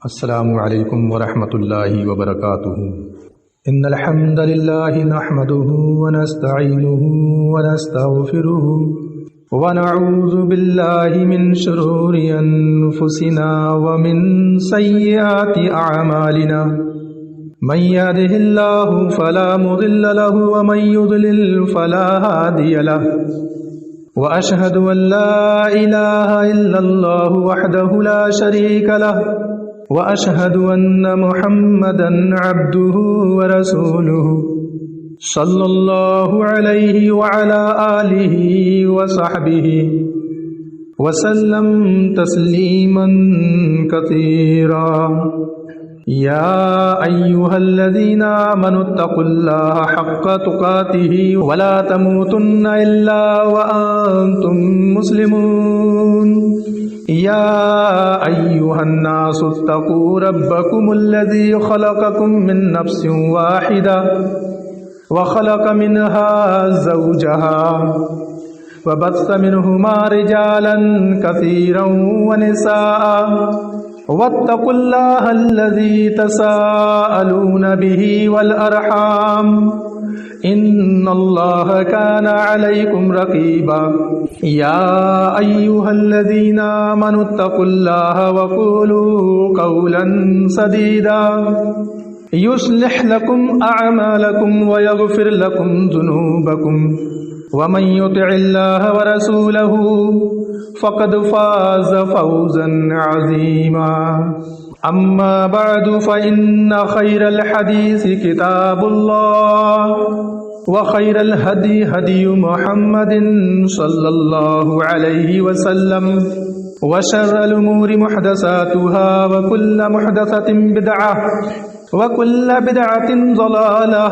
السلام علیکم ورحمۃ اللہ وبرکاتہ۔ ان الحمد للہ نحمده ونستعینه ونستغفره ونعوذ باللہ من شرور انفسنا ومن سیئات اعمالنا من يهده الله فلا مضل له ومن يضلل فلا هادي له واشهد ان لا اله الا الله وحده لا شريك له وأشهد أن محمدًا عبده ورسوله صلى الله عليه وعلى آله وصحبه وسلم تسليمًا كثيرا يا أيها الذين آمنوا اتقوا الله حق تقاته ولا تموتن إلا وأنتم مسلمون يا أيها الناس اتقوا ربكم الذي خلقكم من نفس واحدة وخلق منها زوجها وبث منهما رجالا كثيرا ونساء واتقوا الله الذي تساءلون به والأرحام ان الله كان عليكم رقيبا يا ايها الذين آمنوا اتقوا الله وقولوا قولا سديدا يصلح لكم اعمالكم ويغفر لكم ذنوبكم ومن يطع الله ورسوله فقد فاز فوزا عظيما اما بعد فان خير الحديث كتاب الله وخير الهدي هدي محمد صلى الله عليه وسلم وشر الأمور محدثاتها وكل محدثة بدعة وكل بدعة ضلالة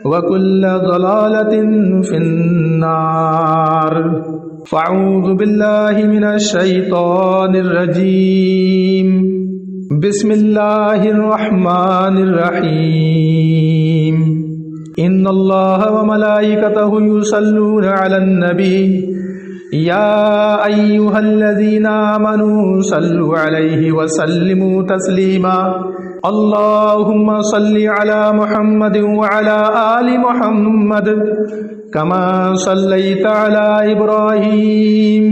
وكل ضلالة في النار فاعوذ بالله من الشيطان الرجيم بسم الله الرحمن الرحيم ان الله وملائكته يصلون على النبي يا ايها الذين آمنوا صلوا عليه وسلموا تسليما اللهم صل على محمد وعلى آل محمد كما صليت على إبراهيم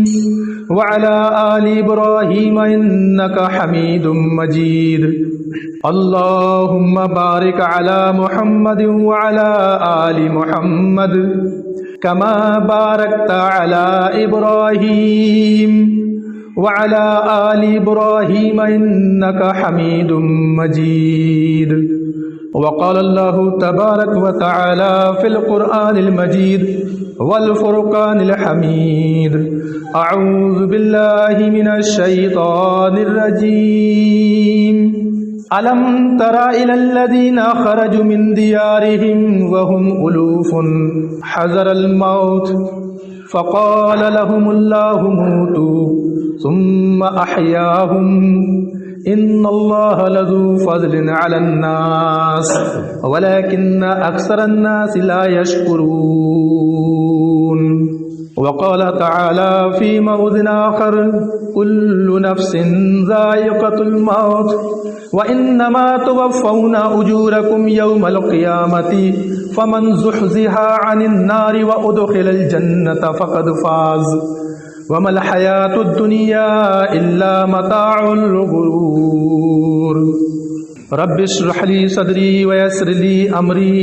وعلى آل إبراهيم إنك حميد مجيد اللهم بارك على محمد وعلى آل محمد كما باركت على إبراهيم وعلى آل إبراهيم إنك حميد مجيد وقال الله تبارك وتعالى في القرآن المجيد والفرقان الحميد أعوذ بالله من الشيطان الرجيم ألم تر إلى الذين خرجوا من ديارهم وهم ألوف حذر الموت فقال لهم الله موتوا ثم أحياهم إن الله لذو فضل على الناس ولكن أكثر الناس لا يشكرون وقال تعالى في موضع آخر كل نفس ذائقة الموت وإنما توفون أجوركم يوم القيامة فمن زحزح عن النار وأدخل الجنة فقد فاز وما الحياة الدنيا إلا متاع الغرور رب اشرح لي صدري ويسر لي أمري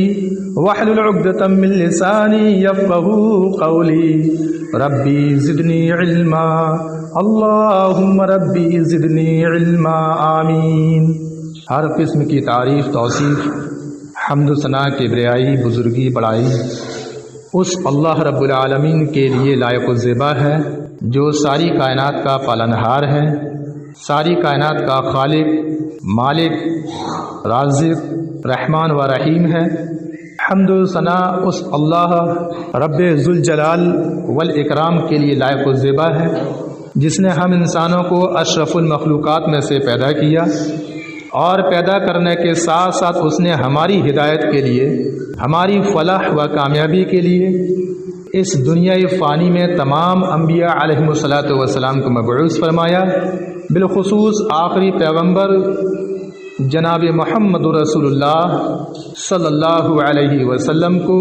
واحلل عقدة من لساني يفقهوا قولي ربي زدني علما اللهم ربي زدني علما آمین۔ ہر قسم کی تعریف توصیف حمد و ثنا کبریائی بزرگی بڑائی اس اللہ رب العالمین کے لیے لائق و زیبا ہے جو ساری کائنات کا پالنہار ہے، ساری کائنات کا خالق، مالک، رازق، رحمان و رحیم ہے۔ حمد و ثنا اس اللہ رب ذوالجلال والاکرام کے لیے لائق و زیبا ہے جس نے ہم انسانوں کو اشرف المخلوقات میں سے پیدا کیا اور پیدا کرنے کے ساتھ ساتھ اس نے ہماری ہدایت کے لیے، ہماری فلاح و کامیابی کے لیے اس دنیا فانی میں تمام انبیاء علیہم الصلاۃ والسلام کو مبعوث فرمایا، بالخصوص آخری پیغمبر جناب محمد رسول اللہ صلی اللہ علیہ وسلم کو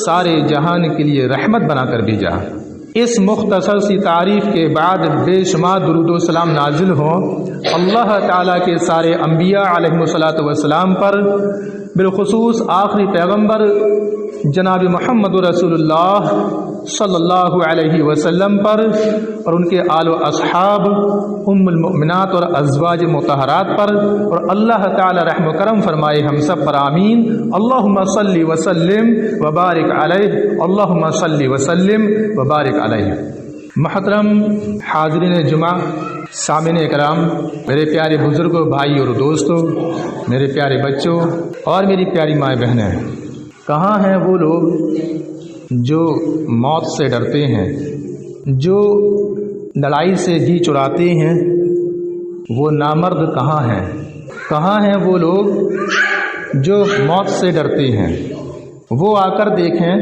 سارے جہان کے لیے رحمت بنا کر بھیجا۔ اس مختصر سی تعریف کے بعد بے شمار درود و سلام نازل ہوں اللہ تعالیٰ کے سارے انبیاء علیہم الصلاۃ والسلام پر، بالخصوص آخری پیغمبر جناب محمد رسول اللہ صلی اللہ علیہ وسلم پر اور ان کے آل و اصحاب، ام المؤمنات اور ازواج مطہرات پر، اور اللہ تعالی رحم و کرم فرمائے ہم سب پر، آمین۔ اللہم صلی وسلم وبارک علیہ، اللہم صلی وسلم وبارک علیہ۔ محترم حاضرین جمعہ، سامعین اکرام، میرے پیارے بزرگوں، بھائی اور دوستوں، میرے پیارے بچوں اور میری پیاری مائیں بہنیں، کہاں ہیں وہ لوگ جو موت سے ڈرتے ہیں، جو لڑائی سے جی چراتے ہیں؟ وہ نامرد کہاں ہیں؟ کہاں ہیں وہ لوگ جو موت سے ڈرتے ہیں؟ وہ آ کر دیکھیں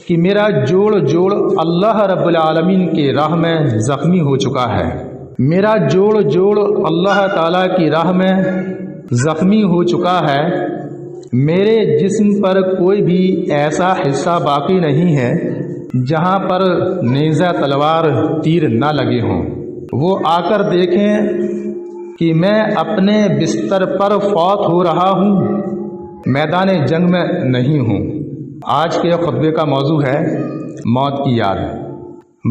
کہ میرا جوڑ جوڑ اللہ رب العالمین کے راہ میں زخمی ہو چکا ہے، میرا جوڑ جوڑ اللہ تعالیٰ کی راہ میں زخمی ہو چکا ہے، میرے جسم پر کوئی بھی ایسا حصہ باقی نہیں ہے جہاں پر نیزہ تلوار تیر نہ لگے ہوں۔ وہ آ کر دیکھیں کہ میں اپنے بستر پر فوت ہو رہا ہوں، میدان جنگ میں نہیں ہوں۔ آج کے خطبے کا موضوع ہے موت کی یاد۔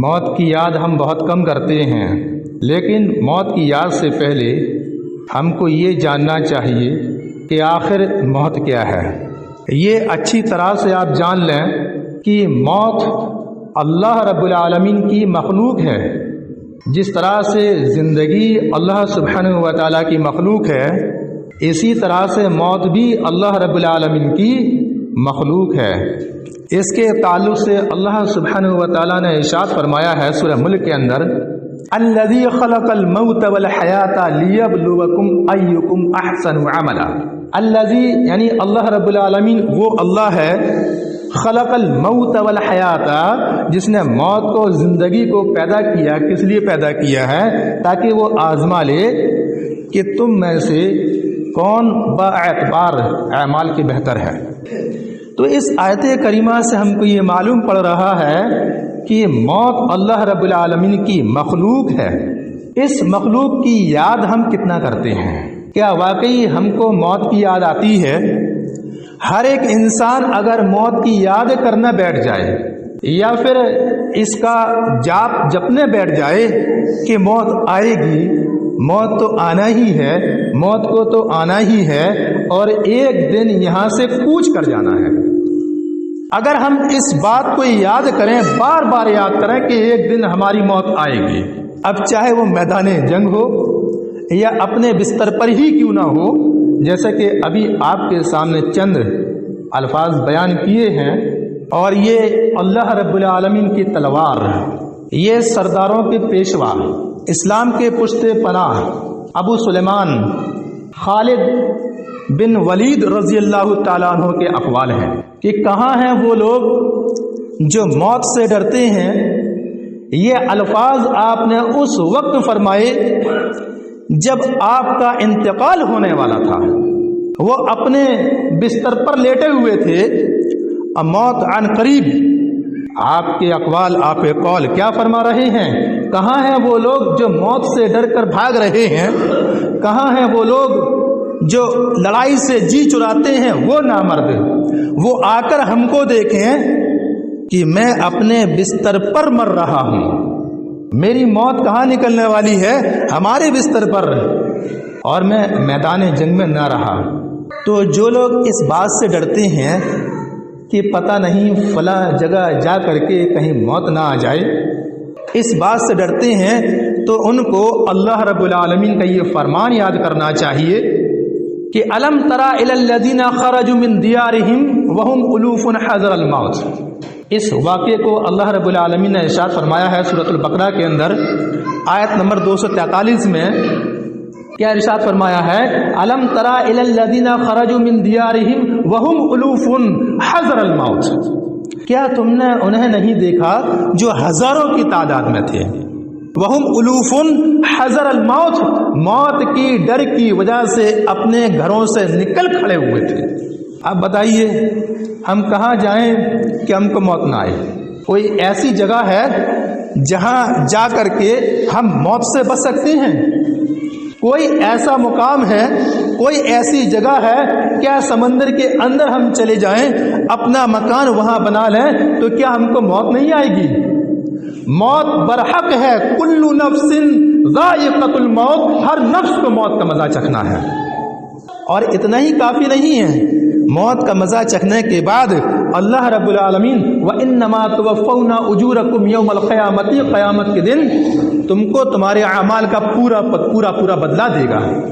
موت کی یاد ہم بہت کم کرتے ہیں، لیکن موت کی یاد سے پہلے ہم کو یہ جاننا چاہیے کہ آخر موت کیا ہے۔ یہ اچھی طرح سے آپ جان لیں کہ موت اللہ رب العالمین کی مخلوق ہے۔ جس طرح سے زندگی اللہ سبحانہ و تعالیٰ کی مخلوق ہے، اسی طرح سے موت بھی اللہ رب العالمین کی مخلوق ہے۔ اس کے تعلق سے اللہ سبحانہ و تعالیٰ نے ارشاد فرمایا ہے سورہ ملک کے اندر، الذی خلق الموت والحیات لیبلوکم ایکم احسن عملا۔ الذی یعنی اللہ رب العالمین وہ اللہ ہے، خلق الموت والحیات، جس نے موت کو، زندگی کو پیدا کیا۔ کس لیے پیدا کیا ہے؟ تاکہ وہ آزما لے کہ تم میں سے کون با اعتبار اعمال کے بہتر ہے۔ تو اس آیت کریمہ سے ہم کو یہ معلوم پڑ رہا ہے کہ موت اللہ رب العالمین کی مخلوق ہے۔ اس مخلوق کی یاد ہم کتنا کرتے ہیں؟ کیا واقعی ہم کو موت کی یاد آتی ہے؟ ہر ایک انسان اگر موت کی یاد کرنا بیٹھ جائے یا پھر اس کا جاپ جپنے بیٹھ جائے کہ موت آئے گی، موت تو آنا ہی ہے، موت کو تو آنا ہی ہے اور ایک دن یہاں سے کوچ کر جانا ہے، اگر ہم اس بات کو یاد کریں، بار بار یاد کریں کہ ایک دن ہماری موت آئے گی، اب چاہے وہ میدان جنگ ہو یا اپنے بستر پر ہی کیوں نہ ہو، جیسا کہ ابھی آپ کے سامنے چند الفاظ بیان کیے ہیں، اور یہ اللہ رب العالمین کی تلوار، یہ سرداروں کے پیشوا، اسلام کے پشتے پناہ ابو سلیمان خالد بن ولید رضی اللہ تعالیٰ عنہ کے اقوال ہیں کہ کہاں ہیں وہ لوگ جو موت سے ڈرتے ہیں۔ یہ الفاظ آپ نے اس وقت فرمائے جب آپ کا انتقال ہونے والا تھا، وہ اپنے بستر پر لیٹے ہوئے تھے، اب موت عن قریب۔ آپ کے اقوال، آپ کے قول کیا فرما رہے ہیں؟ کہاں ہیں وہ لوگ جو موت سے ڈر کر بھاگ رہے ہیں؟ کہاں ہیں وہ لوگ جو لڑائی سے جی چراتے ہیں؟ وہ نامرد، وہ آ کر ہم کو دیکھیں کہ میں اپنے بستر پر مر رہا ہوں، میری موت کہاں نکلنے والی ہے؟ ہمارے بستر پر، اور میں میدان جنگ میں نہ رہا۔ تو جو لوگ اس بات سے ڈرتے ہیں کہ پتہ نہیں فلاں جگہ جا کر کے کہیں موت نہ آ جائے، اس بات سے ڈرتے ہیں، تو ان کو اللہ رب العالمین کا یہ فرمان یاد کرنا چاہیے کہ الم تری الی الذین خرجوا من دیارہم وہم الوف حذر الموت۔ اس واقعے کو اللہ رب العالمین نے ارشاد فرمایا ہے سورۃ البقرہ کے اندر آیت نمبر 243 میں۔ کیا ارشاد فرمایا ہے؟ الم تری الی الذین خرجوا من دیارہم وہم الوف حذر الموت۔ کیا تم نے انہیں نہیں دیکھا جو ہزاروں کی تعداد میں تھے؟ وہم الوف حذر الموت، موت کی ڈر کی وجہ سے اپنے گھروں سے نکل کھڑے ہوئے تھے۔ اب بتائیے ہم کہاں جائیں کہ ہم کو موت نہ آئے؟ کوئی ایسی جگہ ہے جہاں جا کر کے ہم موت سے بچ سکتے ہیں؟ کوئی ایسا مقام ہے، کوئی ایسی جگہ ہے کیا سمندر کے اندر ہم چلے جائیں، اپنا مکان وہاں بنا لیں تو کیا ہم کو موت نہیں آئے گی؟ موت برحق ہے، کل نفس ذائقۃ الموت، ہر نفس کو موت کا مزہ چکھنا ہے۔ اور اتنا ہی کافی نہیں ہے، موت کا مزہ چکھنے کے بعد اللہ رب العالمین وَإِنَّمَا تُوَفَّوْنَ أُجُورَكُمْ يَوْمَ الْقِيَامَةِ، قیامت کے دن تم کو تمہارے اعمال کا پورا بدلہ دے گا۔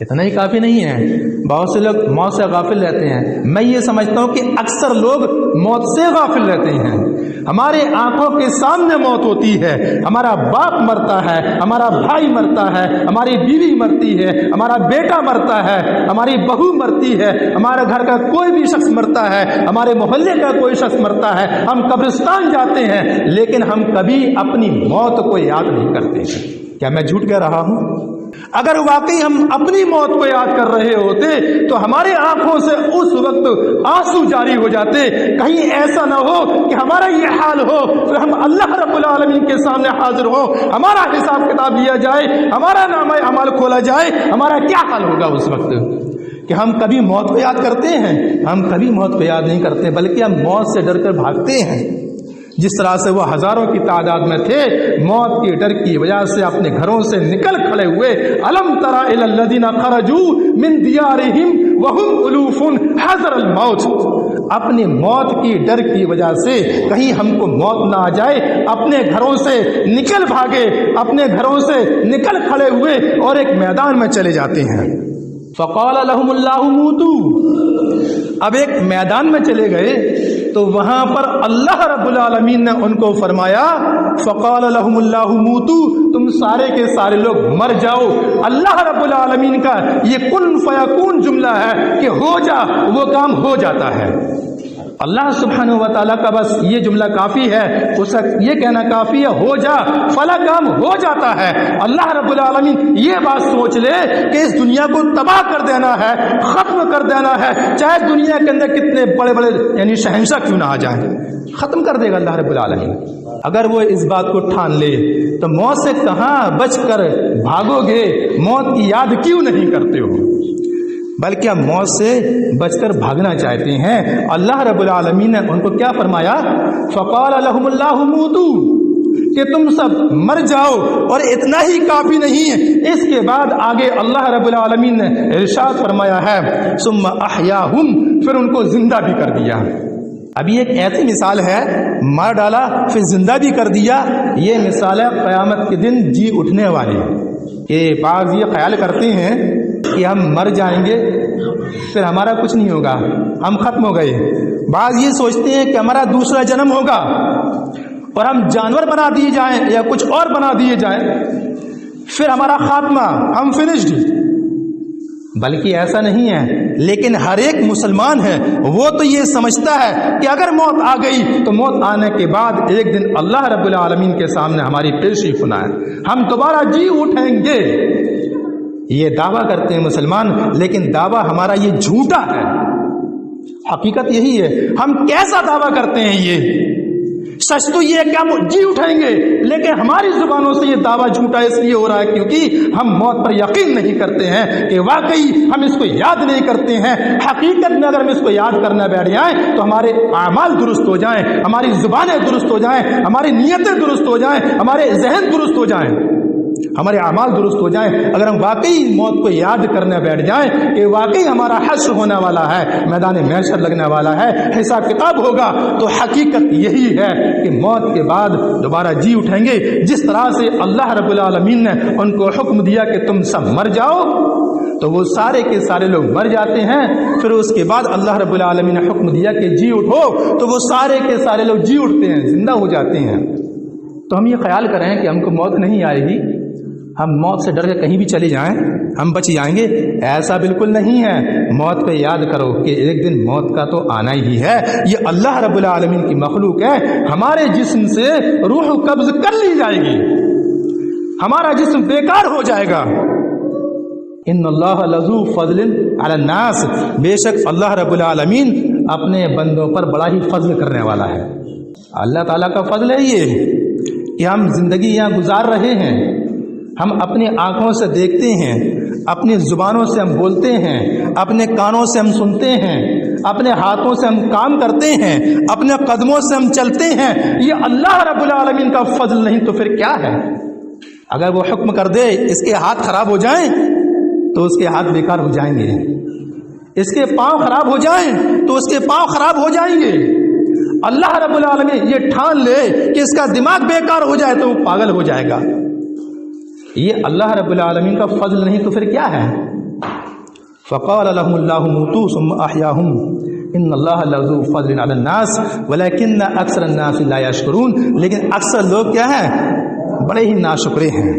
اتنا ہی کافی نہیں ہے، بہت سے لوگ موت سے غافل رہتے ہیں۔ میں یہ سمجھتا ہوں کہ اکثر لوگ موت سے غافل رہتے ہیں۔ ہمارے آنکھوں کے سامنے موت ہوتی ہے، ہمارا باپ مرتا ہے، ہمارا بھائی مرتا ہے، ہماری بیوی مرتی ہے، ہمارا بیٹا مرتا ہے، ہماری بہو مرتی ہے، ہمارے گھر کا کوئی بھی شخص مرتا ہے، ہمارے محلے کا کوئی شخص مرتا ہے، ہم قبرستان جاتے ہیں، لیکن ہم کبھی اپنی موت کو یاد نہیں کرتے ہیں۔ کیا میں جھوٹ کہہ رہا ہوں؟ اگر واقعی ہم اپنی موت کو یاد کر رہے ہوتے تو ہمارے آنکھوں سے اس وقت آنسو جاری ہو جاتے۔ کہیں ایسا نہ ہو کہ ہمارا یہ حال ہو، پھر ہم اللہ رب العالمین کے سامنے حاضر ہو، ہمارا حساب کتاب لیا جائے، ہمارا نامہ اعمال کھولا جائے، ہمارا کیا حال ہوگا اس وقت؟ کہ ہم کبھی موت کو یاد کرتے ہیں؟ ہم کبھی موت کو یاد نہیں کرتے، بلکہ ہم موت سے ڈر کر بھاگتے ہیں۔ جس طرح سے وہ ہزاروں کی تعداد میں تھے، موت کے ڈر کی وجہ سے اپنے گھروں سے نکل کھڑے ہوئے۔ الم تر الی الذین خرجوا من دیارہم وهم الوف حذر الموت، اپنے موت کی ڈر کی وجہ سے کہیں ہم کو موت نہ آ جائے، اپنے گھروں سے نکل بھاگے، اپنے گھروں سے نکل کھڑے ہوئے اور ایک میدان میں چلے جاتے ہیں۔ فقال لهم اللہ موتوا، اب ایک میدان میں چلے گئے تو وہاں پر اللہ رب العالمین نے ان کو فرمایا فقال لهم اللہ موتوا، تم سارے کے سارے لوگ مر جاؤ۔ اللہ رب العالمین کا یہ کن فیکون جملہ ہے کہ ہو جا، وہ کام ہو جاتا ہے۔ اللہ سبحانہ و تعالیٰ کا بس یہ جملہ کافی ہے، اس کا یہ کہنا کافی ہے، ہو جا، فلا کام ہو جاتا ہے۔ اللہ رب العالمین یہ بات سوچ لے کہ اس دنیا کو تباہ کر دینا ہے، ختم کر دینا ہے، چاہے دنیا کے اندر کتنے بڑے بڑے یعنی شہنشاہ کیوں نہ آ جائیں، ختم کر دے گا اللہ رب العالمین۔ اگر وہ اس بات کو ٹھان لے تو موت سے کہاں بچ کر بھاگو گے؟ موت کی یاد کیوں نہیں کرتے ہو؟ بلکہ ہم موت سے بچ کر بھاگنا چاہتے ہیں۔ اللہ رب العالمین نے ان کو کیا فرمایا؟ فقال لهم اللہ موتوا، کہ تم سب مر جاؤ۔ اور اتنا ہی کافی نہیں ہے، اس کے بعد آگے اللہ رب العالمین نے ارشاد فرمایا ہے ثم احیاہم، پھر ان کو زندہ بھی کر دیا۔ ابھی ایک ایسی مثال ہے، مار ڈالا پھر زندہ بھی کر دیا، یہ مثال ہے قیامت کے دن جی اٹھنے والی۔ کہ بعض یہ خیال کرتے ہیں کہ ہم مر جائیں گے پھر ہمارا کچھ نہیں ہوگا، ہم ختم ہو گئے۔ بعض یہ سوچتے ہیں کہ ہمارا دوسرا جنم ہوگا اور ہم جانور بنا دیے جائیں یا کچھ اور بنا دیے جائیں، پھر ہمارا خاتمہ، ہم فنشڈ۔ بلکہ ایسا نہیں ہے، لیکن ہر ایک مسلمان ہے وہ تو یہ سمجھتا ہے کہ اگر موت آ گئی تو موت آنے کے بعد ایک دن اللہ رب العالمین کے سامنے ہماری پیشی ہونا ہے، ہم دوبارہ جی اٹھیں گے۔ یہ دعویٰ کرتے ہیں مسلمان، لیکن دعویٰ ہمارا یہ جھوٹا ہے۔ حقیقت یہی ہے، ہم کیسا دعویٰ کرتے ہیں؟ یہ سچ تو یہ ہے کہ ہم جی اٹھیں گے، لیکن ہماری زبانوں سے یہ دعویٰ جھوٹا اس لیے ہو رہا ہے کیونکہ ہم موت پر یقین نہیں کرتے ہیں کہ واقعی ہم اس کو یاد نہیں کرتے ہیں۔ حقیقت میں اگر ہم اس کو یاد کرنا بیٹھ جائیں تو ہمارے اعمال درست ہو جائیں، ہماری زبانیں درست ہو جائیں، ہماری نیتیں درست ہو جائیں، ہمارے ذہن درست ہو جائیں، ہمارے اعمال درست ہو جائیں۔ اگر ہم واقعی موت کو یاد کرنے بیٹھ جائیں کہ واقعی ہمارا حشر ہونے والا ہے، میدان محشر لگنے والا ہے، حساب کتاب ہوگا، تو حقیقت یہی ہے کہ موت کے بعد دوبارہ جی اٹھیں گے۔ جس طرح سے اللہ رب العالمین نے ان کو حکم دیا کہ تم سب مر جاؤ، تو وہ سارے کے سارے لوگ مر جاتے ہیں۔ پھر اس کے بعد اللہ رب العالمین نے حکم دیا کہ جی اٹھو، تو وہ سارے کے سارے لوگ جی اٹھتے ہیں، زندہ ہو جاتے ہیں۔ تو ہم یہ خیال کریں کہ ہم کو موت نہیں آئے گی، ہم موت سے ڈر کے کہیں بھی چلے جائیں ہم بچ جائیں گے، ایسا بالکل نہیں ہے۔ موت کو یاد کرو کہ ایک دن موت کا تو آنا ہی ہے۔ یہ اللہ رب العالمین کی مخلوق ہے، ہمارے جسم سے روح قبض کر لی جائے گی، ہمارا جسم بیکار ہو جائے گا۔ ان اللہ لذو فضل علی الناس، بے شک اللہ رب العالمین اپنے بندوں پر بڑا ہی فضل کرنے والا ہے۔ اللہ تعالیٰ کا فضل ہے یہ کہ ہم زندگی یہاں گزار رہے ہیں، ہم اپنی آنکھوں سے دیکھتے ہیں، اپنی زبانوں سے ہم بولتے ہیں، اپنے کانوں سے ہم سنتے ہیں، اپنے ہاتھوں سے ہم کام کرتے ہیں، اپنے قدموں سے ہم چلتے ہیں۔ یہ اللہ رب العالمین کا فضل نہیں تو پھر کیا ہے؟ اگر وہ حکم کر دے اس کے ہاتھ خراب ہو جائیں تو اس کے ہاتھ بیکار ہو جائیں گے، اس کے پاؤں خراب ہو جائیں تو اس کے پاؤں خراب ہو جائیں گے۔ اللہ رب العالمین یہ ٹھان لے کہ اس کا دماغ بیکار ہو جائے تو وہ پاگل ہو جائے گا۔ یہ اللہ رب العالمین کا فضل نہیں تو پھر کیا ہے؟ فقال لهم الله موتوا ثم احياهم ان اللہ لذو فضل علی الناس ولكن اکثر الناس لا يشکرون، لیکن اکثر لوگ کیا ہیں؟ بڑے ہی ناشکرے ہیں۔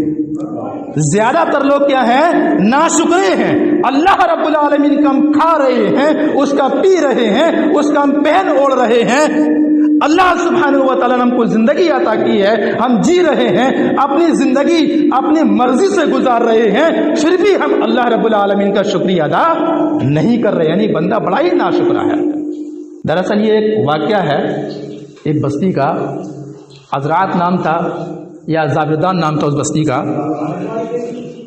زیادہ تر لوگ کیا ہیں؟ ناشکرے ہیں۔ اللہ رب العالمین کا ہم کھا رہے ہیں، اس کا پی رہے ہیں، اس کا ہم پہن اوڑھ رہے ہیں، اللہ سبحانہ و تعالیٰ نے ہم کو زندگی عطا کی ہے، ہم جی رہے ہیں، اپنی زندگی اپنی مرضی سے گزار رہے ہیں، پھر بھی ہم اللہ رب العالمین کا شکریہ ادا نہیں کر رہے، یعنی بندہ بڑا ہی ناشکرا ہے۔ دراصل یہ ایک واقعہ ہے، ایک بستی کا، عذرات نام تھا یا زاویدان نام تھا اس بستی کا۔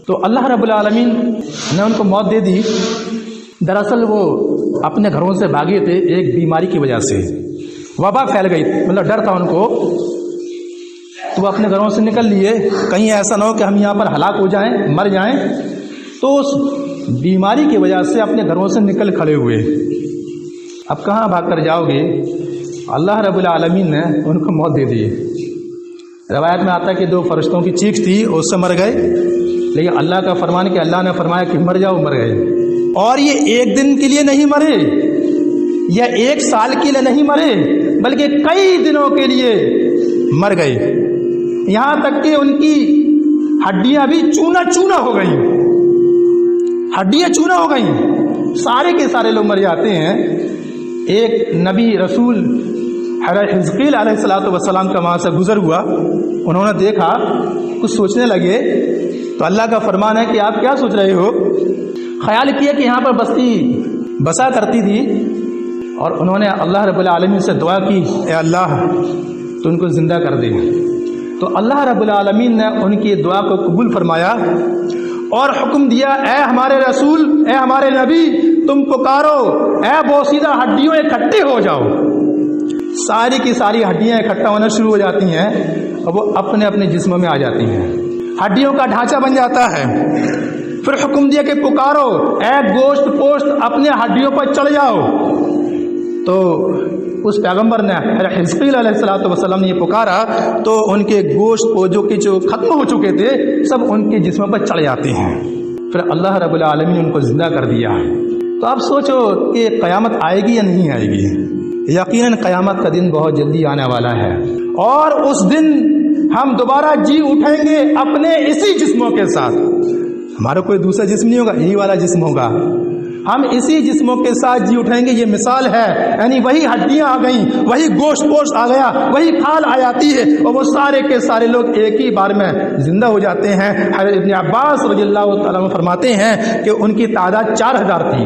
تو اللہ رب العالمین نے ان کو موت دے دی۔ دراصل وہ اپنے گھروں سے بھاگے تھے ایک بیماری کی وجہ سے، وبا پھیل گئی، مطلب ڈر تھا ان کو، تو وہ اپنے گھروں سے نکل لیے، کہیں ایسا نہ ہو کہ ہم یہاں پر ہلاک ہو جائیں، مر جائیں۔ تو اس بیماری کی وجہ سے اپنے گھروں سے نکل کھڑے ہوئے۔ اب کہاں بھاگ کر جاؤ گے؟ اللہ رب العالمین نے ان کو موت دے دی۔ روایت میں آتا ہے کہ 2 فرشتوں کی چیخ تھی، اس سے مر گئے، لیکن اللہ کا فرمان کہ اللہ نے فرمایا کہ مر جاؤ، مر گئے۔ اور یہ ایک دن کے لیے نہیں مرے یا 1 سال کے لیے نہیں مرے، بلکہ کئی دنوں کے لیے مر گئے، یہاں تک کہ ان کی ہڈیاں بھی چونا چونا ہو گئیں، ہڈیاں چونا ہو گئیں، سارے کے سارے لوگ مر جاتے ہیں۔ ایک نبی رسول حضرت حزقیل علیہ السلام کا وہاں سے گزر ہوا، انہوں نے دیکھا، کچھ سوچنے لگے، تو اللہ کا فرمان ہے کہ آپ کیا سوچ رہے ہو؟ خیال کیا کہ یہاں پر بستی بسا کرتی تھی، اور انہوں نے اللہ رب العالمین سے دعا کی، اے اللہ تو ان کو زندہ کر دے۔ تو اللہ رب العالمین نے ان کی دعا کو قبول فرمایا اور حکم دیا، اے ہمارے رسول، اے ہمارے نبی، تم پکارو، اے بوسیدہ ہڈیوں اکٹھے ہو جاؤ۔ ساری کی ساری ہڈیاں اکٹھا ہونا شروع ہو جاتی ہیں اور وہ اپنے اپنے جسموں میں آ جاتی ہیں، ہڈیوں کا ڈھانچہ بن جاتا ہے۔ پھر حکم دیا کہ پکارو، اے گوشت پوشت اپنے ہڈیوں پر چڑھ جاؤ۔ تو اس پیغمبر نے حزقیل علیہ السلام نے یہ پکارا تو ان کے گوشت پوجوں کے جو ختم ہو چکے تھے سب ان کے جسموں پر چڑھ جاتے ہیں۔ پھر اللہ رب العالمین نے ان کو زندہ کر دیا۔ تو آپ سوچو کہ قیامت آئے گی یا نہیں آئے گی؟ یقیناً قیامت کا دن بہت جلدی آنے والا ہے، اور اس دن ہم دوبارہ جی اٹھیں گے اپنے اسی جسموں کے ساتھ۔ ہمارا کوئی دوسرا جسم نہیں ہوگا، یہی والا جسم ہوگا، ہم اسی جسموں کے ساتھ جی اٹھیں گے۔ یہ مثال ہے، یعنی وہی ہڈیاں آ گئیں، وہی گوشت پوشت آ گیا، وہی کھال آ جاتی ہے، اور وہ سارے کے سارے لوگ ایک ہی بار میں زندہ ہو جاتے ہیں۔ حضرت ابن عباس رضی اللہ تعالیٰ عنہ فرماتے ہیں کہ ان کی تعداد 4000 تھی،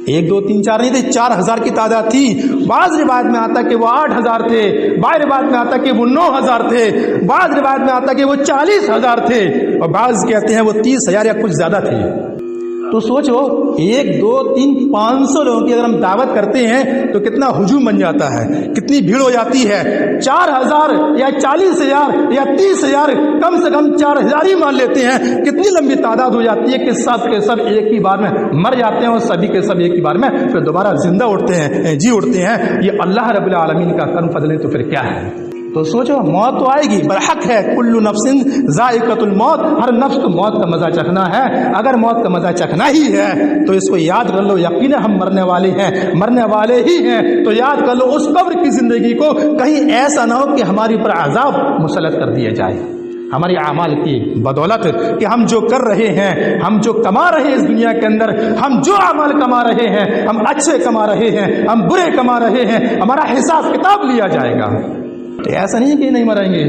1 2 3 4 نہیں تھے، 4000 کی تعداد تھی۔ بعض روایت میں آتا کہ وہ 8000 تھے، بعض روایت میں آتا کہ وہ 9000 تھے، بعض روایت میں آتا کہ وہ 40000 تھے، اور بعض کہتے ہیں وہ 30000 یا کچھ زیادہ تھے۔ تو سوچو 1 2 3 500 لوگوں کی اگر ہم دعوت کرتے ہیں تو کتنا ہجوم بن جاتا ہے، کتنی بھیڑ ہو جاتی ہے۔ 4000 یا 40000 یا 30000، کم سے کم 4000 ہی مان لیتے ہیں، کتنی لمبی تعداد ہو جاتی ہے کہ سب کے سب ایک ہی بار میں مر جاتے ہیں، اور سبھی کے سب ایک ہی بار میں پھر دوبارہ زندہ اٹھتے ہیں، جی اٹھتے ہیں۔ یہ اللہ رب العالمین کا کرم فضل ہے، تو پھر کیا ہے؟ تو سوچو موت تو آئے گی، برحق ہے، کل نفس ذائقۃ الموت، ہر نفس کو موت کا مزہ چکھنا ہے۔ اگر موت کا مزہ چکھنا ہی ہے تو اس کو یاد کر لو، یقینا ہم مرنے والے ہیں، مرنے والے ہی ہیں، تو یاد کر لو اس قبر کی زندگی کو، کہیں ایسا نہ ہو کہ ہماری پر عذاب مسلط کر دیا جائے۔ ہماری اعمال کی بدولت کہ ہم جو کر رہے ہیں، ہم جو کما رہے ہیں اس دنیا کے اندر، ہم جو اعمال کما رہے ہیں، ہم اچھے کما رہے ہیں، ہم برے کما رہے ہیں، ہمارا حساب کتاب لیا جائے گا۔ تو ایسا نہیں کہ نہیں مریں گے۔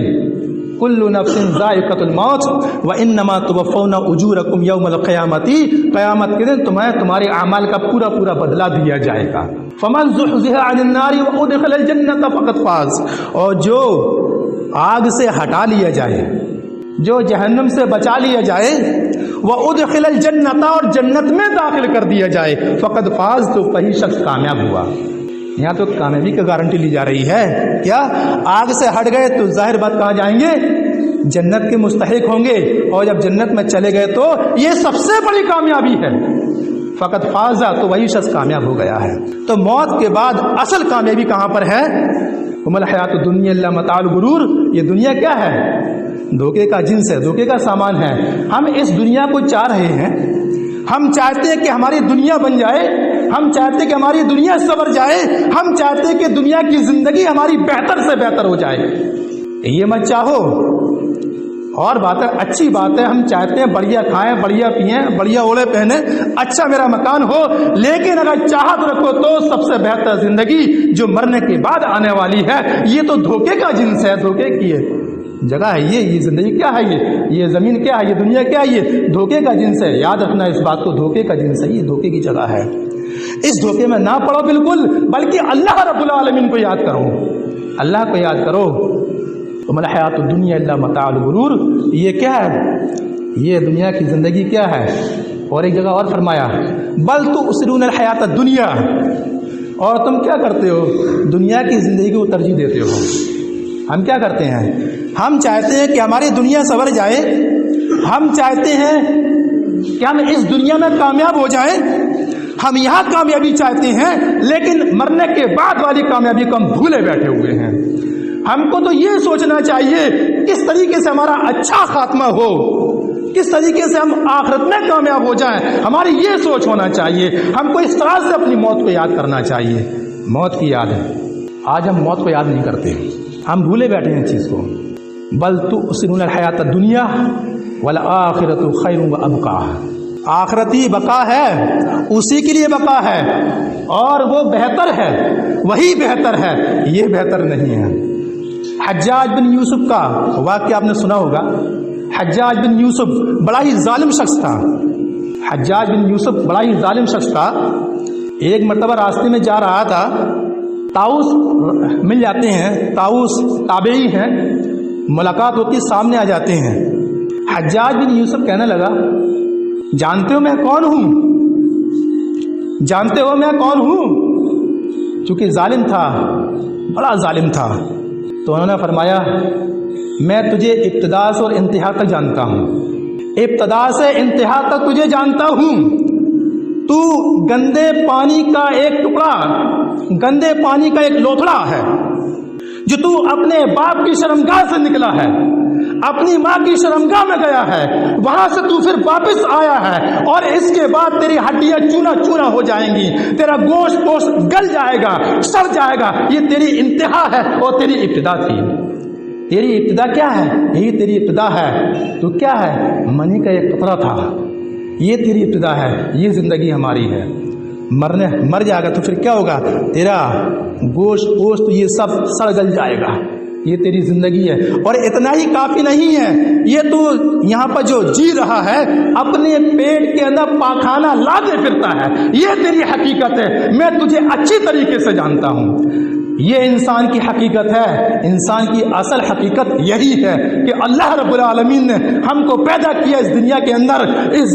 کل نفس ذائقۃ الموت وانما توفون اجورکم یوم القیامۃ، قیامت کے دن تمہارے اعمال کا پورا پورا بدلہ دیا جائے گا۔ فمن زحزح عن النار وادخل الجنۃ فقد فاز، اور جو آگ سے ہٹا لیا جائے، جو جہنم سے بچا لیا جائے، وادخل الجنۃ، اور جنت میں داخل کر دیا جائے، فقد فاز، تو وہی شخص کامیاب ہوا۔ یہاں تو کامیابی کی گارنٹی لی جا رہی ہے۔ کیا آگ سے ہٹ گئے تو ظاہر بات کہاں جائیں گے؟ جنت کے مستحق ہوں گے، اور جب جنت میں چلے گئے تو یہ سب سے بڑی کامیابی ہے۔ فقط فازا، تو وہی شخص کامیاب ہو گیا ہے۔ تو موت کے بعد اصل کامیابی کہاں پر ہے؟ وما الحیات الدنیا الا متاع الغرور، یہ دنیا کیا ہے؟ دھوکے کا جنس ہے، دھوکے کا سامان ہے۔ ہم اس دنیا کو چاہ رہے ہیں، ہم چاہتے ہیں کہ ہماری دنیا بن جائے، ہم چاہتے ہیں کہ ہماری دنیا سنور جائے، ہم چاہتے ہیں کہ دنیا کی زندگی ہماری بہتر سے بہتر ہو جائے۔ یہ مت چاہو، اور بات ہے، اچھی بات ہے، ہم چاہتے ہیں بڑھیا کھائیں، بڑھیا پئیں، بڑھیا اوڑے پہنیں، اچھا میرا مکان ہو، لیکن اگر چاہت رکھو تو سب سے بہتر زندگی جو مرنے کے بعد آنے والی ہے، یہ تو دھوکے کا جنس ہے، دھوکے کی ہے جگہ ہے یہ زندگی کیا ہے، یہ زمین کیا ہے، یہ دنیا کیا ہے، یہ دھوکے کا جنس ہے۔ یاد رکھنا اس بات کو، دھوکے کا جنس ہے، یہ دھوکے کی جگہ ہے۔ اس دھوکے میں نہ پڑو بالکل، بلکہ اللہ رب العالمین کو یاد کرو، اللہ کو یاد کرو۔ وما الحیات الدنیا الا متاع الغرور، یہ کیا ہے؟ یہ دنیا کی زندگی کیا ہے؟ اور ایک جگہ اور فرمایا بل تؤثرون الحیات الدنیا، اور تم کیا کرتے ہو؟ دنیا کی زندگی کو ترجیح دیتے ہو۔ ہم کیا کرتے ہیں؟ ہم چاہتے ہیں کہ ہماری دنیا سنور جائے، ہم چاہتے ہیں کہ ہم اس دنیا میں کامیاب ہو جائیں، ہم یہاں کامیابی چاہتے ہیں، لیکن مرنے کے بعد والی کامیابی کو ہم بھولے بیٹھے ہوئے ہیں۔ ہم کو تو یہ سوچنا چاہیے کس طریقے سے ہمارا اچھا خاتمہ ہو، کس طریقے سے ہم آخرت میں کامیاب ہو جائیں، ہماری یہ سوچ ہونا چاہیے۔ ہم کو اس طرح سے اپنی موت کو یاد کرنا چاہیے۔ موت کی یاد ہے، آج ہم موت کو یاد نہیں کرتے، ہم بھولے بیٹھے ہیں اس چیز کو۔ بل تؤثرون الحیات الدنیا والآخرۃ خیر وابقیٰ، آخرتی بقا ہے، اسی کے لیے بقا ہے، اور وہ بہتر ہے، وہی بہتر ہے، یہ بہتر نہیں ہے۔ حجاج بن یوسف کا واقعہ آپ نے سنا ہوگا۔ حجاج بن یوسف بڑا ہی ظالم شخص تھا، حجاج بن یوسف بڑا ہی ظالم شخص تھا۔ ایک مرتبہ راستے میں جا رہا تھا، طاؤس مل جاتے ہیں، طاؤس تابعی ہیں، ملاقات ہوتی، سامنے آ جاتے ہیں۔ حجاج بن یوسف کہنے لگا جانتے ہو میں کون ہوں؟ جانتے ہو میں کون ہوں؟ چونکہ ظالم تھا، بڑا ظالم تھا، تو انہوں نے فرمایا میں تجھے ابتدا سے اور انتہا تک جانتا ہوں، ابتدا سے انتہا تک تجھے جانتا ہوں۔ تو گندے پانی کا ایک ٹکڑا، گندے پانی کا ایک لوتھڑا ہے، جو تو اپنے باپ کی شرمگاہ سے نکلا ہے، اپنی ماں کی شرمگاہ میں گیا ہے، وہاں سے تو پھر واپس آیا ہے، اور اس کے بعد تیری ہڈیاں چونا چونا ہو جائیں گی، تیرا گوشت پوشت گل جائے گا، سڑ جائے گا۔ یہ تیری انتہا ہے اور تیری ابتدا تھی۔ تیری ابتدا کیا ہے؟ یہی تیری ابتدا ہے۔ تو کیا ہے؟ منی کا ایک قطرہ تھا، یہ تیری ابتدا ہے، یہ زندگی ہماری ہے۔ مر جائے گا تو پھر کیا ہوگا؟ تیرا گوشت پوشت یہ سب سڑ گل جائے گا، یہ تیری زندگی ہے۔ اور اتنا ہی کافی نہیں ہے، یہ تو یہاں پر جو جی رہا ہے اپنے پیٹ کے اندر پاخانہ لادے پھرتا ہے، یہ تیری حقیقت ہے۔ میں تجھے اچھی طریقے سے جانتا ہوں، یہ انسان کی حقیقت ہے۔ انسان کی اصل حقیقت یہی ہے کہ اللہ رب العالمین نے ہم کو پیدا کیا اس دنیا کے اندر،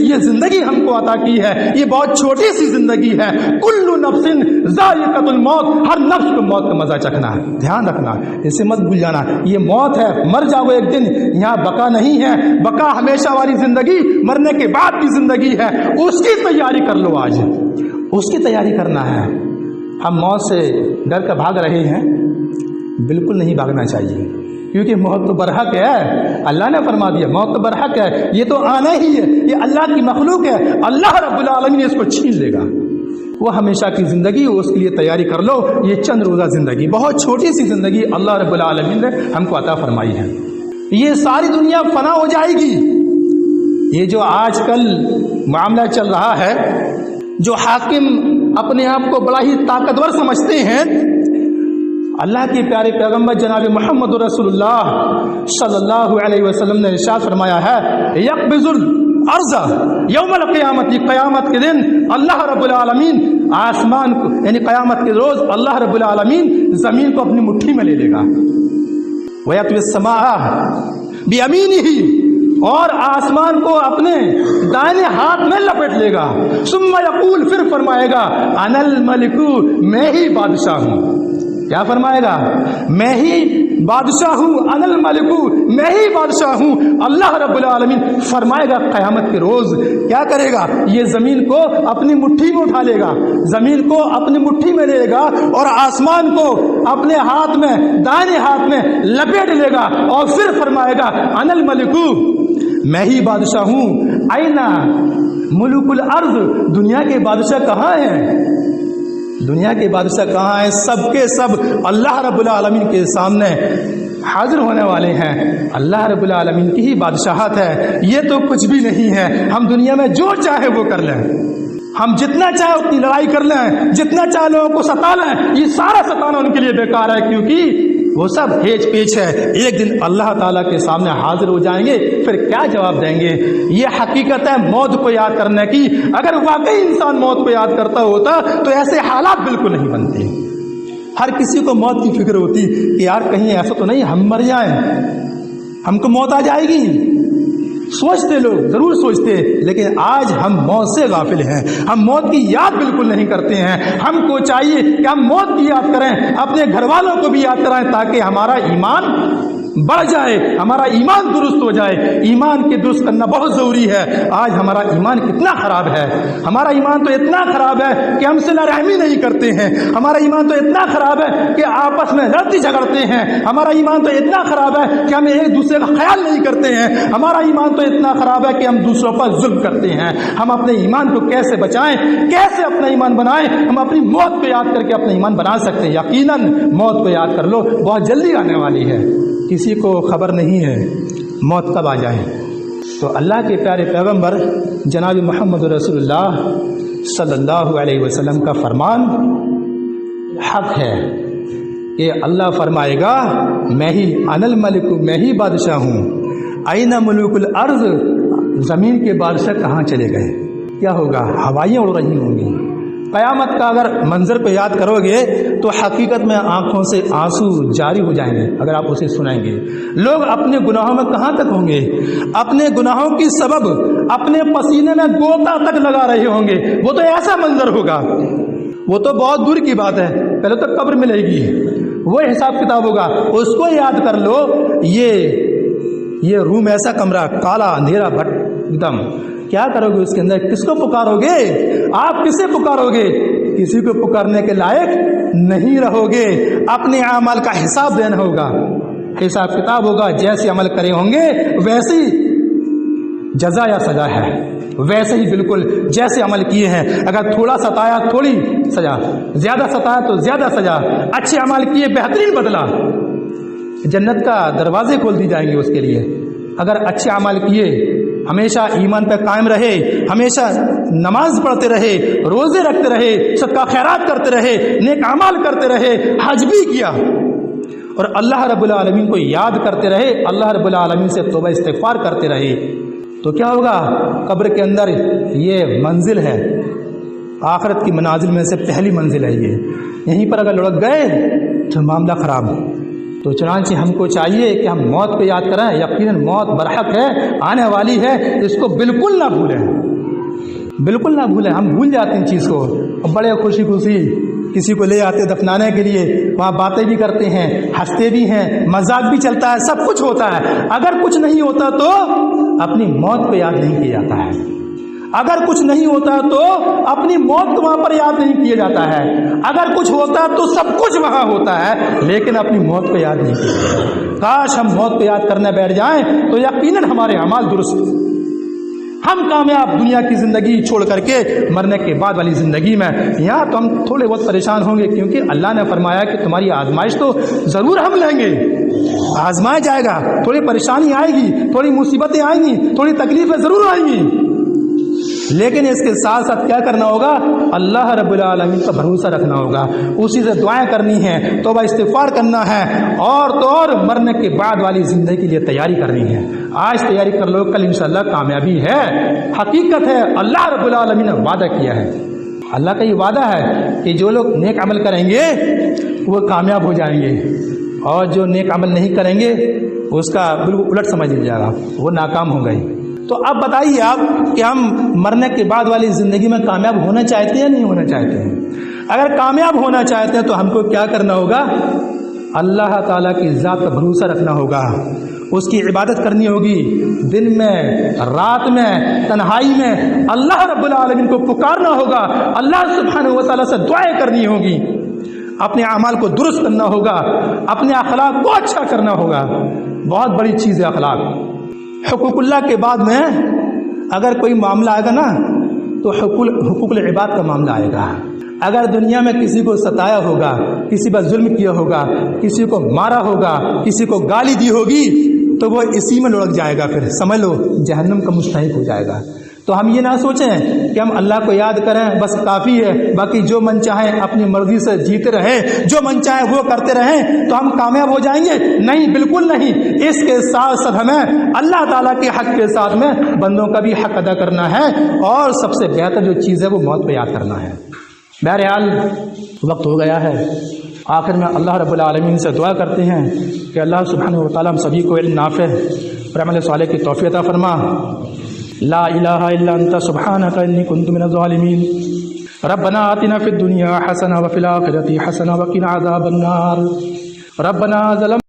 یہ زندگی ہم کو عطا کی ہے، یہ بہت چھوٹی سی زندگی ہے۔ کل نفس ذائقۃ الموت، ہر نفس کو موت کا مزہ چکھنا ہے، دھیان رکھنا، اسے مت بھول جانا، یہ موت ہے، مر جاؤ ایک دن، یہاں بقا نہیں ہے، بقا ہمیشہ والی زندگی، مرنے کے بعد کی زندگی ہے، اس کی تیاری کر لو، آج اس کی تیاری کرنا ہے۔ ہم موت سے ڈر کر بھاگ رہے ہیں، بالکل نہیں بھاگنا چاہیے، کیونکہ موت تو برحق ہے، اللہ نے فرما دیا موت تو برحق ہے، یہ تو آنا ہی ہے، یہ اللہ کی مخلوق ہے، اللہ رب العالمین اس کو چھین لے گا۔ وہ ہمیشہ کی زندگی، اس کے لیے تیاری کر لو۔ یہ چند روزہ زندگی، بہت چھوٹی سی زندگی اللہ رب العالمین نے ہم کو عطا فرمائی ہے، یہ ساری دنیا فنا ہو جائے گی۔ یہ جو آج کل معاملہ چل رہا ہے، جو حاکم اپنے آپ کو بڑا ہی طاقتور سمجھتے ہیں، اللہ کے پیارے پیغمبر جناب محمد رسول اللہ صلی اللہ علیہ وسلم نے ارشاد فرمایا ہے، یقبض الارض یوم القیامت، قیامت کے دن اللہ رب العالمین آسمان کو، یعنی قیامت کے روز اللہ رب العالمین زمین کو اپنی مٹھی میں لے لے گا، ویطوی السماء بیمینہ، اور آسمان کو اپنے دائیں ہاتھ میں لپیٹ لے گا، ثم یقول، پھر فرمائے گا، انا الملک، میں ہی بادشاہ ہوں۔ کیا فرمائے گا؟ میں ہی بادشاہ ہوں، انا الملک، میں ہی بادشاہ ہوں۔ اللہ رب العالمین فرمائے گا قیامت کے روز کیا کرے گا؟ یہ زمین کو اپنی مٹھی میں اٹھا لے گا، زمین کو اپنی مٹھی میں لے گا، اور آسمان کو اپنے ہاتھ میں، دائیں ہاتھ میں لپیٹ لے گا، اور پھر فرمائے گا انا الملک، میں ہی بادشاہ ہوں۔ اینا ملوک الارض، دنیا کے بادشاہ کہاں ہیں؟ دنیا کے بادشاہ کہاں ہیں؟ سب کے سب اللہ رب العالمین کے سامنے حاضر ہونے والے ہیں۔ اللہ رب العالمین کی ہی بادشاہت ہے، یہ تو کچھ بھی نہیں ہے۔ ہم دنیا میں جو چاہے وہ کر لیں، ہم جتنا چاہے اتنی لڑائی کر لیں، جتنا چاہے لوگوں کو ستا لیں، یہ سارا ستانا ان کے لیے بیکار ہے، کیونکہ وہ سب ہیج پیچ ہے۔ ایک دن اللہ تعالیٰ کے سامنے حاضر ہو جائیں گے، پھر کیا جواب دیں گے؟ یہ حقیقت ہے موت کو یاد کرنے کی۔ اگر واقعی انسان موت کو یاد کرتا ہوتا تو ایسے حالات بالکل نہیں بنتے۔ ہر کسی کو موت کی فکر ہوتی کہ یار کہیں ایسا تو نہیں ہم مر جائیں، ہم کو موت آ جائے گی۔ سوچتے لوگ ضرور سوچتے، لیکن آج ہم موت سے غافل ہیں، ہم موت کی یاد بالکل نہیں کرتے ہیں۔ ہم کو چاہیے کہ ہم موت کی یاد کریں، اپنے گھر والوں کو بھی یاد کرائیں، تاکہ ہمارا ایمان بڑھ جائے، ہمارا ایمان درست ہو جائے۔ ایمان کے درست کرنا بہت ضروری ہے۔ آج ہمارا ایمان کتنا خراب ہے، ہمارا ایمان تو اتنا خراب ہے کہ ہم صلہ رحمی نہیں کرتے ہیں، ہمارا ایمان تو اتنا خراب ہے کہ آپس میں لڑتے جھگڑتے ہیں، ہمارا ایمان تو اتنا خراب ہے کہ ہم ایک دوسرے کا خیال نہیں کرتے ہیں، ہمارا ایمان تو اتنا خراب ہے کہ ہم دوسروں پر ظلم کرتے ہیں۔ ہم اپنے ایمان کو کیسے بچائیں، کیسے اپنا ایمان بنائیں؟ ہم اپنی موت کو یاد کر کے اپنا ایمان بنا سکتے ہیں۔ یقیناً موت کو یاد کر لو، بہت جلدی آنے والی ہے، کسی کو خبر نہیں ہے موت کب آ جائے۔ تو اللہ کے پیارے پیغمبر جناب محمد رسول اللہ صلی اللہ علیہ وسلم کا فرمان حق ہے کہ اللہ فرمائے گا میں ہی انا الملک، میں ہی بادشاہ ہوں۔ این ملوک الارض، زمین کے بادشاہ کہاں چلے گئے؟ کیا ہوگا؟ ہوائیاں اڑ رہی ہوں گی۔ قیامت کا اگر منظر کو یاد کرو گے تو حقیقت میں آنکھوں سے آنسو جاری ہو جائیں گے اگر آپ اسے سنیں گے۔ لوگ اپنے گناہوں میں کہاں تک ہوں گے؟ اپنے گناہوں کی سبب اپنے پسینے میں گوتا تک لگا رہے ہوں گے۔ وہ تو ایسا منظر ہوگا، وہ تو بہت دور کی بات ہے، پہلے تو قبر ملے گی، وہ حساب کتاب ہوگا۔ اس کو یاد کر لو، یہ روم ایسا کمرہ کالا اندھیرا بھٹ ایک دم، کیا کرو گے اس کے اندر؟ کس کو پکارو گے؟ آپ کسے پکارو گے؟ کسی کو پکارنے کے لائق نہیں رہو گے۔ اپنے اعمال کا حساب دینا ہوگا، حساب کتاب ہوگا۔ جیسے عمل کرے ہوں گے ویسی جزا یا سزا ہے، ویسے ہی بالکل جیسے عمل کیے ہیں۔ اگر تھوڑا ستایا تھوڑی سزا، زیادہ ستایا تو زیادہ سزا، اچھے عمل کیے بہترین بدلہ، جنت کا دروازے کھول دی جائیں گے اس کے لیے۔ اگر اچھے عمل کیے، ہمیشہ ایمان پہ قائم رہے، ہمیشہ نماز پڑھتے رہے، روزے رکھتے رہے، صدقہ خیرات کرتے رہے، نیک اعمال کرتے رہے، حج بھی کیا، اور اللہ رب العالمین کو یاد کرتے رہے، اللہ رب العالمین سے توبہ استغفار کرتے رہے، تو کیا ہوگا؟ قبر کے اندر یہ منزل ہے، آخرت کی منازل میں سے پہلی منزل ہے یہ۔ یہیں پر اگر لڑک گئے تو معاملہ خراب۔ تو چنانچہ ہم کو چاہیے کہ ہم موت کو یاد کریں۔ یقیناً موت برحق ہے، آنے والی ہے، اس کو بالکل نہ بھولیں، بالکل نہ بھولیں۔ ہم بھول جاتے ہیں ان چیز کو، بڑے خوشی خوشی کسی کو لے آتے دفنانے کے لیے، وہاں باتیں بھی کرتے ہیں، ہنستے بھی ہیں، مذاق بھی چلتا ہے، سب کچھ ہوتا ہے۔ اگر کچھ نہیں ہوتا تو اپنی موت کو یاد نہیں کیا جاتا ہے، اگر کچھ نہیں ہوتا تو اپنی موت کو وہاں پر یاد نہیں کیا جاتا ہے، اگر کچھ ہوتا تو سب کچھ وہاں ہوتا ہے، لیکن اپنی موت کو یاد نہیں کیا جاتا۔ کاش ہم موت کو یاد کرنے بیٹھ جائیں تو یقیناً ہمارے اعمال درست ہم کامیاب دنیا کی زندگی چھوڑ کر کے مرنے کے بعد والی زندگی میں یہاں تو ہم تھوڑے بہت پریشان ہوں گے، کیونکہ اللہ نے فرمایا کہ تمہاری آزمائش تو ضرور ہم لیں گے، آزمایا جائے گا، تھوڑی پریشانی آئے گی، تھوڑی مصیبتیں آئیں گی، تھوڑی تکلیفیں ضرور آئیں گی، لیکن اس کے ساتھ ساتھ کیا کرنا ہوگا؟ اللہ رب العالمین کا بھروسہ رکھنا ہوگا، اسی سے دعائیں کرنی ہیں، توبہ استغفار کرنا ہے، اور تو اور مرنے کے بعد والی زندگی کے لیے تیاری کرنی ہے۔ آج تیاری کر لو، کل انشاءاللہ کامیابی ہے، حقیقت ہے، اللہ رب العالمین نے وعدہ کیا ہے۔ اللہ کا یہ وعدہ ہے کہ جو لوگ نیک عمل کریں گے وہ کامیاب ہو جائیں گے، اور جو نیک عمل نہیں کریں گے اس کا بالکل الٹ سمجھ لیجیے گا، وہ ناکام ہو گئے۔ تو اب بتائیے آپ کہ ہم مرنے کے بعد والی زندگی میں کامیاب ہونا چاہتے ہیں یا نہیں ہونا چاہتے ہیں؟ اگر کامیاب ہونا چاہتے ہیں تو ہم کو کیا کرنا ہوگا؟ اللہ تعالیٰ کی ذات پر بھروسہ رکھنا ہوگا، اس کی عبادت کرنی ہوگی، دن میں رات میں تنہائی میں اللہ رب العالمین کو پکارنا ہوگا، اللہ سبحانہ و تعالیٰ سے دعائیں کرنی ہوگی، اپنے اعمال کو درست کرنا ہوگا، اپنے اخلاق کو اچھا کرنا ہوگا۔ بہت بڑی چیز ہے اخلاق۔ حقوق اللہ کے بعد میں اگر کوئی معاملہ آئے گا نا تو حقوق العباد کا معاملہ آئے گا۔ اگر دنیا میں کسی کو ستایا ہوگا، کسی پر ظلم کیا ہوگا، کسی کو مارا ہوگا، کسی کو گالی دی ہوگی تو وہ اسی میں لڑک جائے گا، پھر سمجھ لو جہنم کا مستحق ہو جائے گا۔ تو ہم یہ نہ سوچیں کہ ہم اللہ کو یاد کریں بس کافی ہے، باقی جو من چاہیں اپنی مرضی سے جیتے رہیں، جو من چاہے وہ کرتے رہیں تو ہم کامیاب ہو جائیں گے۔ نہیں، بالکل نہیں۔ اس کے ساتھ ساتھ ہمیں اللہ تعالیٰ کے حق کے ساتھ میں بندوں کا بھی حق ادا کرنا ہے، اور سب سے بہتر جو چیز ہے وہ موت پہ یاد کرنا ہے۔ بہرحال وقت ہو گیا ہے، آخر میں اللہ رب العالمین سے دعا کرتے ہیں کہ اللہ سبحانہ و تعالیٰ ہم سبھی کو علم نافع اور عمل صالح کی توفیق عطا فرما۔ لا الہ الا انت سبحانک انی کنت من الظالمین۔ ربنا آتنا فی الدنیا حسنہ وفی الآخرۃ حسنہ وقنا عذاب النار۔ ربنا ظلمنا